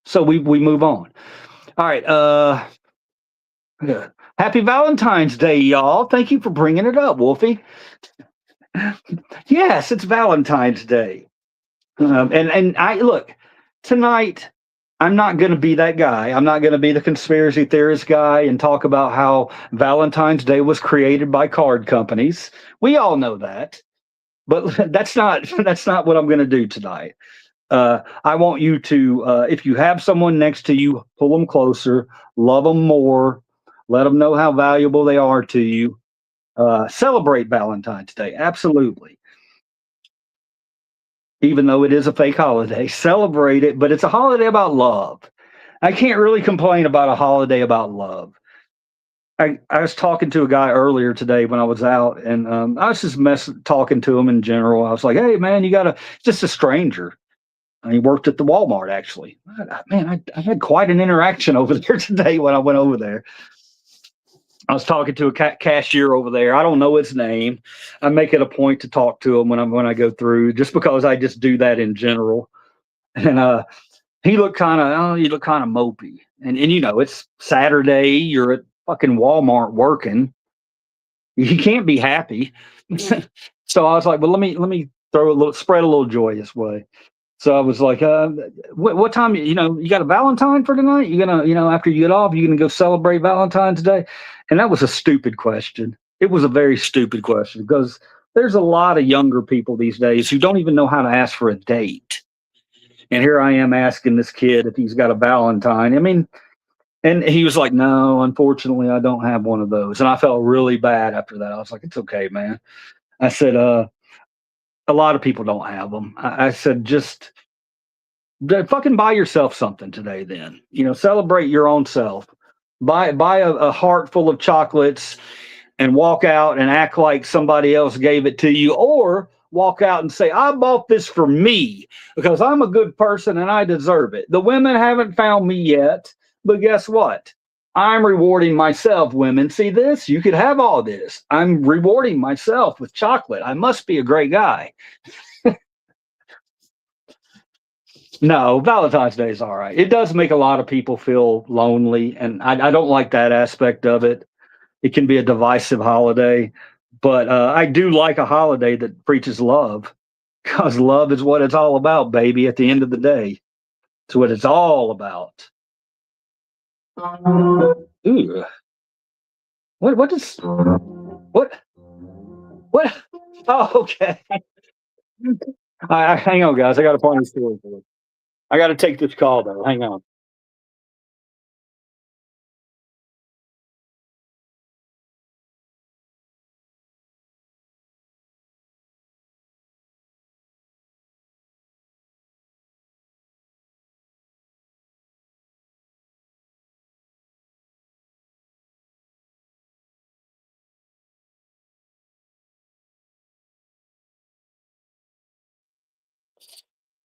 So we move on. All right. Happy Valentine's Day, y'all. Thank you for bringing it up, Wolfie. Yes, it's Valentine's Day. And I look, tonight, I'm not going to be that guy. I'm not going to be the conspiracy theorist guy and talk about how Valentine's Day was created by card companies. We all know that. But that's not what I'm going to do tonight. I want you to, if you have someone next to you, pull them closer, love them more, let them know how valuable they are to you. Celebrate Valentine's Day. Absolutely. Even though it is a fake holiday, celebrate it, but it's a holiday about love. I can't really complain about a holiday about love. I was talking to a guy earlier today when I was out, and I was just talking to him in general. I was like, "Hey, man, just a stranger." And he worked at the Walmart, actually. Man, I had quite an interaction over there today when I went over there. I was talking to a cashier over there. I don't know his name. I make it a point to talk to him when I go through, just because I just do that in general. And he looked kind of mopey. And it's Saturday. You're at fucking Walmart working. You can't be happy. So I was like, well, let me spread a little joy this way. So I was like, what time, you got a Valentine for tonight? You gonna, after you get off, you gonna go celebrate Valentine's Day? And that was a stupid question. It was a very stupid question because there's a lot of younger people these days who don't even know how to ask for a date. And here I am asking this kid if he's got a Valentine. I mean, and he was like, no, unfortunately, I don't have one of those. And I felt really bad after that. I was like, it's okay, man. I said, a lot of people don't have them. I said, just fucking buy yourself something today then. Celebrate your own self. Buy a heart full of chocolates and walk out and act like somebody else gave it to you, or walk out and say, I bought this for me because I'm a good person and I deserve it. The women haven't found me yet, but guess what? I'm rewarding myself, women. See this? You could have all this. I'm rewarding myself with chocolate. I must be a great guy. No, Valentine's Day is all right. It does make a lot of people feel lonely, and I don't like that aspect of it. It can be a divisive holiday, but I do like a holiday that preaches love, because love is what it's all about, baby. At the end of the day, it's what it's all about. Ooh, what? What is? What? What? Oh, okay. Hang on, guys. I got a funny story for you. I got to take this call though. Hang on.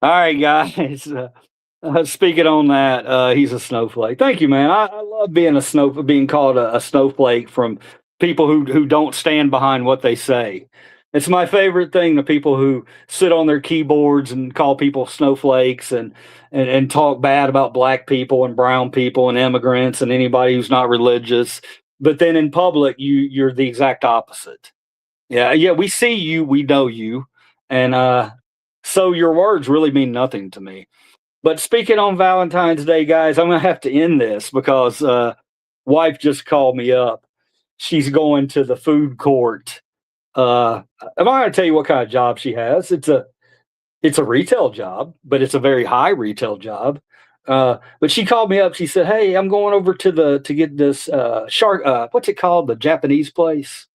All right, guys. Speaking on that, he's a snowflake. Thank you, man. I love being called a snowflake from people who don't stand behind what they say. It's my favorite thing. The people who sit on their keyboards and call people snowflakes and talk bad about black people and brown people and immigrants and anybody who's not religious. But then in public, you're the exact opposite. Yeah, yeah. We see you, we know you, and so your words really mean nothing to me. But speaking on Valentine's Day, guys, I'm gonna have to end this because wife just called me up. She's going to the food court. I'm not gonna tell you what kind of job she has. It's a retail job, but it's a very high retail job. But she called me up. She said, "Hey, I'm going over to get this shark. What's it called? The Japanese place."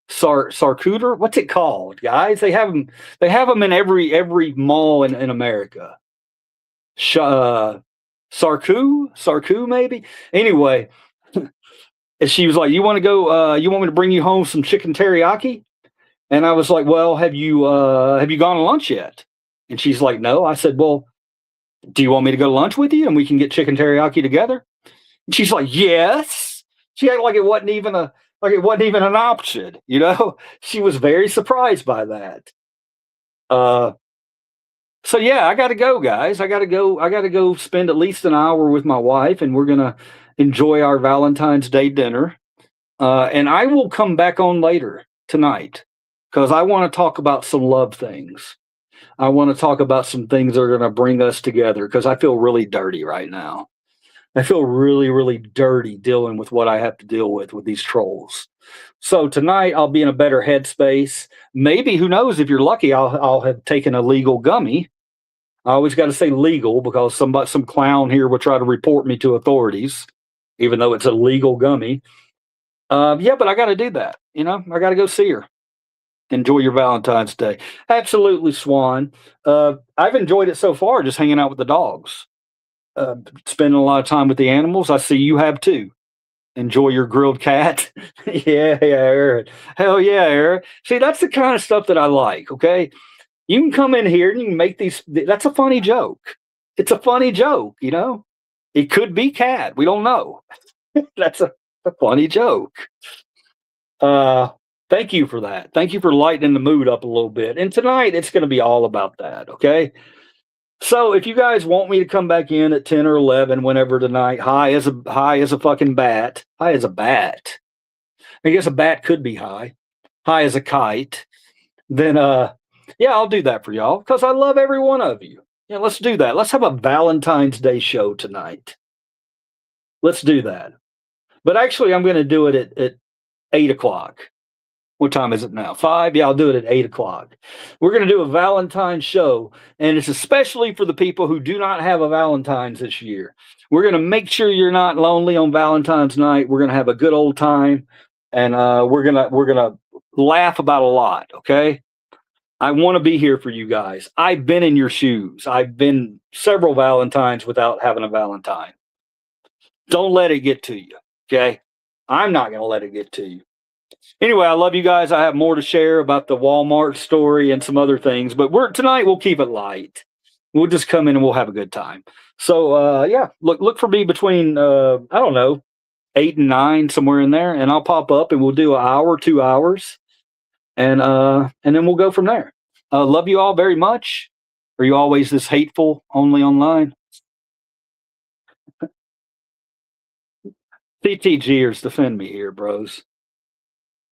Sarcooter. What's it called, guys? They have them. They have them in every mall in America. Sarku, maybe. Anyway, and she was like, "You want to go? You want me to bring you home some chicken teriyaki?" And I was like, "Well, have you gone to lunch yet?" And she's like, "No." I said, "Well, do you want me to go to lunch with you and we can get chicken teriyaki together?" And she's like, "Yes." She acted like it wasn't even an option. She was very surprised by that. Uh, So yeah, I got to go, guys. I got to go. I got to go spend at least an hour with my wife, and we're gonna enjoy our Valentine's Day dinner. And I will come back on later tonight because I want to talk about some love things. I want to talk about some things that are going to bring us together because I feel really dirty right now. I feel really, really dirty dealing with what I have to deal with these trolls. So tonight I'll be in a better headspace. Maybe, who knows, if you're lucky, I'll have taken a legal gummy. I always got to say legal because some clown here will try to report me to authorities, even though it's a legal gummy. Yeah, but I got to do that. I got to go see her. Enjoy your Valentine's Day. Absolutely, Swan. I've enjoyed it so far, just hanging out with the dogs, spending a lot of time with the animals. I see you have too. Enjoy your grilled cat. Yeah, Aaron. Hell yeah, Aaron. See, that's the kind of stuff that I like. Okay, you can come in here and you can make these. That's a funny joke. It's a funny joke. It could be cat. We don't know. That's a funny joke. Uh, Thank you for that. Thank you for lightening the mood up a little bit. And tonight it's going to be all about that. Okay. So if you guys want me to come back in at 10 or 11, whenever tonight, high as a fucking bat, high as a bat. I guess a bat could be high as a kite. Then, yeah, I'll do that for y'all because I love every one of you. Yeah, let's do that. Let's have a Valentine's Day show tonight. Let's do that. But actually, I'm going to do it at 8 o'clock. What time is it now? 5? Yeah, I'll do it at 8 o'clock. We're going to do a Valentine's show, and it's especially for the people who do not have a Valentine's this year. We're going to make sure you're not lonely on Valentine's night. We're going to have a good old time, and we're gonna laugh about a lot. Okay, I want to be here for you guys. I've been in your shoes. I've been several Valentines without having a Valentine. Don't let it get to you. Okay, I'm not going to let it get to you. Anyway, I love you guys. I have more to share about the Walmart story and some other things, but tonight we'll keep it light. We'll just come in and we'll have a good time. So yeah, look for me between I don't know, 8 and 9, somewhere in there, and I'll pop up and we'll do an hour, 2 hours, and then we'll go from there. Love you all very much. Are you always this hateful only online? CTGers, defend me here, bros.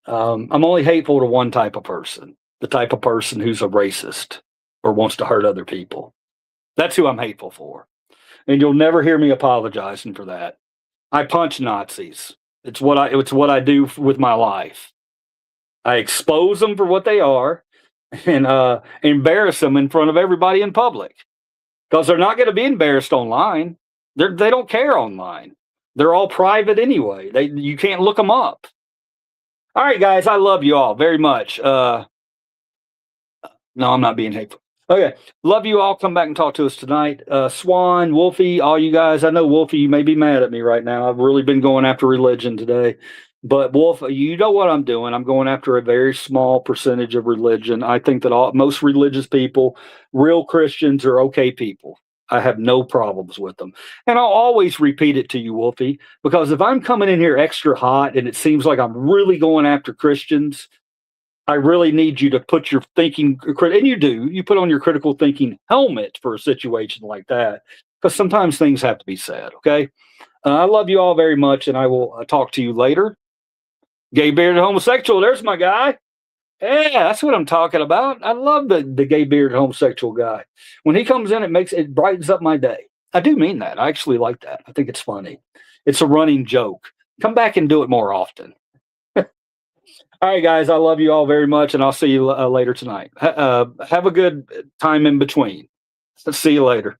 I'm only hateful to one type of person, the type of person who's a racist or wants to hurt other people. That's who I'm hateful for. And you'll never hear me apologizing for that. I punch Nazis. It's what I do with my life. I expose them for what they are and embarrass them in front of everybody in public, because they're not going to be embarrassed online. They don't care online. They're all private anyway. You can't look them up. All right, guys, I love you all very much. No, I'm not being hateful. Okay, love you all. Come back and talk to us tonight. Swan, Wolfie, all you guys. I know, Wolfie, you may be mad at me right now. I've really been going after religion today. But, Wolf, you know what I'm doing. I'm going after a very small percentage of religion. I think that most religious people, real Christians, are okay people. I have no problems with them. And I'll always repeat it to you, Wolfie, because if I'm coming in here extra hot and it seems like I'm really going after Christians, I really need you to put your thinking, and you do, you put on your critical thinking helmet for a situation like that, because sometimes things have to be said, okay? I love you all very much, and I will talk to you later. Gay bearded homosexual, there's my guy. Yeah, that's what I'm talking about. I love the gay bearded homosexual guy. When he comes in, it brightens up my day. I do mean that. I actually like that. I think it's funny. It's a running joke. Come back and do it more often. All right, guys, I love you all very much, and I'll see you later tonight. Have a good time in between. See you later.